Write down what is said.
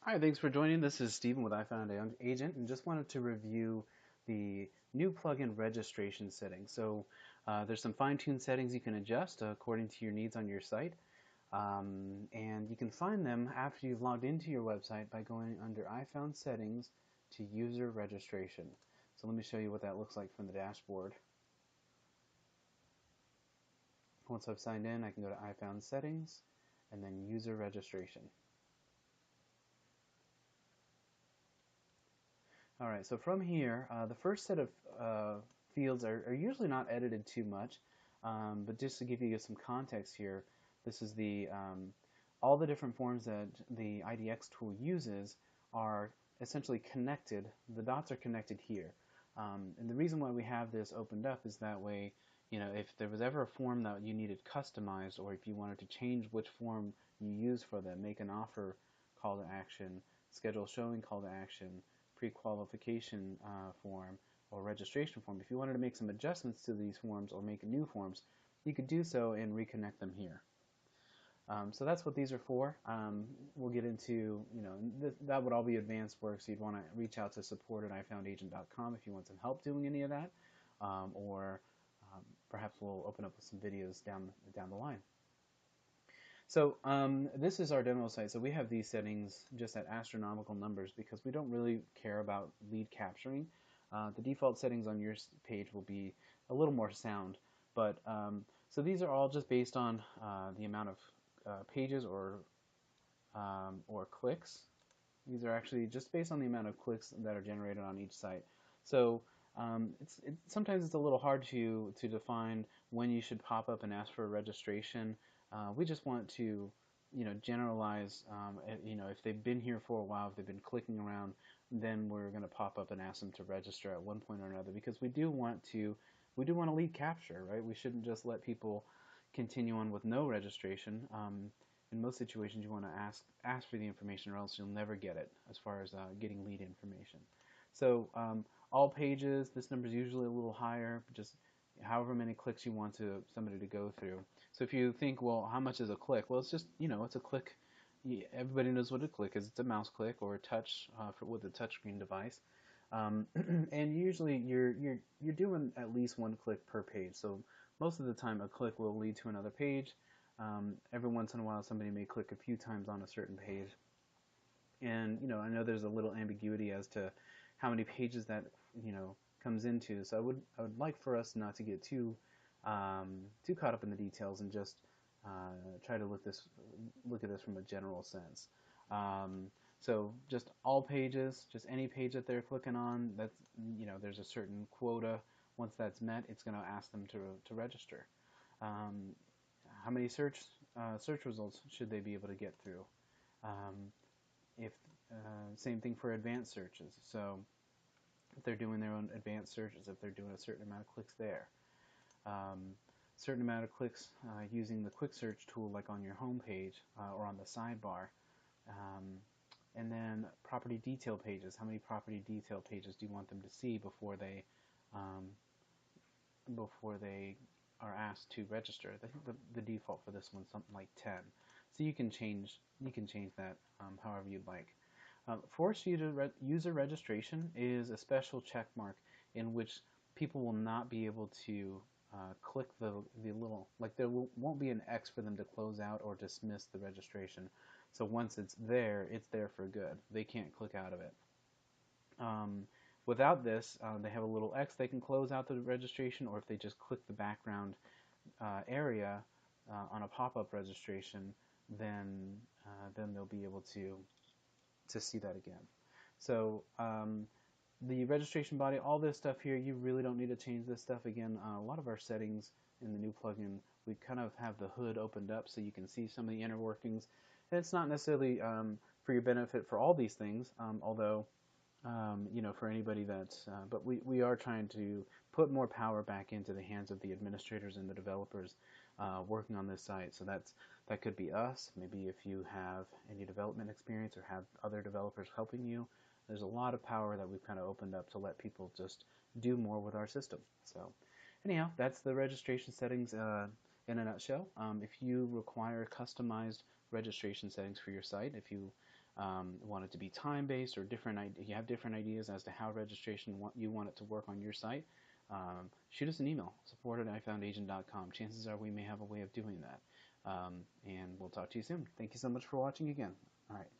Hi, thanks for joining. This is Stephen with iFound Agent, and just wanted to review the new plugin registration settings. There's some fine-tuned settings you can adjust according to your needs on your site, and you can find them after you've logged into your website by going under iFound Settings to User Registration. So let me show you what that looks like from the dashboard. Once I've signed in, I can go to iFound Settings and then User Registration. All right, so from here, the first set of fields are usually not edited too much, but just to give you some context here, this is all the different forms that the IDX tool uses are essentially connected. The dots are connected here. And the reason why we have this opened up is that way, if there was ever a form that you needed customized, or if you wanted to change which form you use for them, make an offer call to action, schedule showing call to action, pre-qualification form or registration form, if you wanted to make some adjustments to these forms or make new forms, you could do so and reconnect them here. So that's what these are for. We'll get into, that would all be advanced work, so you'd want to reach out to support at ifoundagent.com if you want some help doing any of that, or perhaps we'll open up with some videos down the line. So this is our demo site. So we have these settings just at astronomical numbers because we don't really care about lead capturing. The default settings on your page will be a little more sound. But so these are all just based on the amount of pages or clicks. These are actually just based on the amount of clicks that are generated on each site. So sometimes it's a little hard to define when you should pop up and ask for a registration. We just want to, generalize. If they've been here for a while, if they've been clicking around, then we're going to pop up and ask them to register at one point or another because we do want to lead capture, right? We shouldn't just let people continue on with no registration. In most situations, you want to ask for the information, or else you'll never get it as far as getting lead information. So all pages, this number is usually a little higher, just however many clicks you want somebody to go through. So if you think, well, how much is a click? Well, it's just, it's a click. Everybody knows what a click is. It's a mouse click or a touch with a touchscreen device. And usually you're doing at least one click per page. So most of the time a click will lead to another page. Every once in a while somebody may click a few times on a certain page. And I know there's a little ambiguity as to how many pages that comes into. So I would like for us not to get too caught up in the details and just try to look at this from a general sense. So just all pages, just any page that they're clicking on, that's there's a certain quota. Once that's met, it's going to ask them to register. How many search results should they be able to get through? If Same thing for advanced searches. So if they're doing their own advanced searches, if they're doing a certain amount of clicks there, certain amount of clicks using the quick search tool, like on your home page or on the sidebar, and then property detail pages. How many property detail pages do you want them to see before they are asked to register? I think the default for this one's something like 10. So you can change that however you'd like. Forced user registration is a special check mark in which people will not be able to click the little, like there won't be an X for them to close out or dismiss the registration. So once it's there for good. They can't click out of it. Without this, they have a little X they can close out the registration, or if they just click the background area on a pop-up registration, then they'll be able to see that again. So the registration body, all this stuff here, you really don't need to change this stuff. Again, a lot of our settings in the new plugin, we kind of have the hood opened up so you can see some of the inner workings. And it's not necessarily for your benefit for all these things, although for anybody that's, but we are trying to put more power back into the hands of the administrators and the developers working on this site. So that could be us. Maybe if you have any development experience or have other developers helping you, there's a lot of power that we've kind of opened up to let people just do more with our system. So anyhow, that's the registration settings in a nutshell. If you require customized registration settings for your site, if you want it to be time-based or different, you have different ideas as to how registration you want it to work on your site, shoot us an email, support@ifoundagent.com. Chances are we may have a way of doing that. And we'll talk to you soon. Thank you so much for watching again. All right.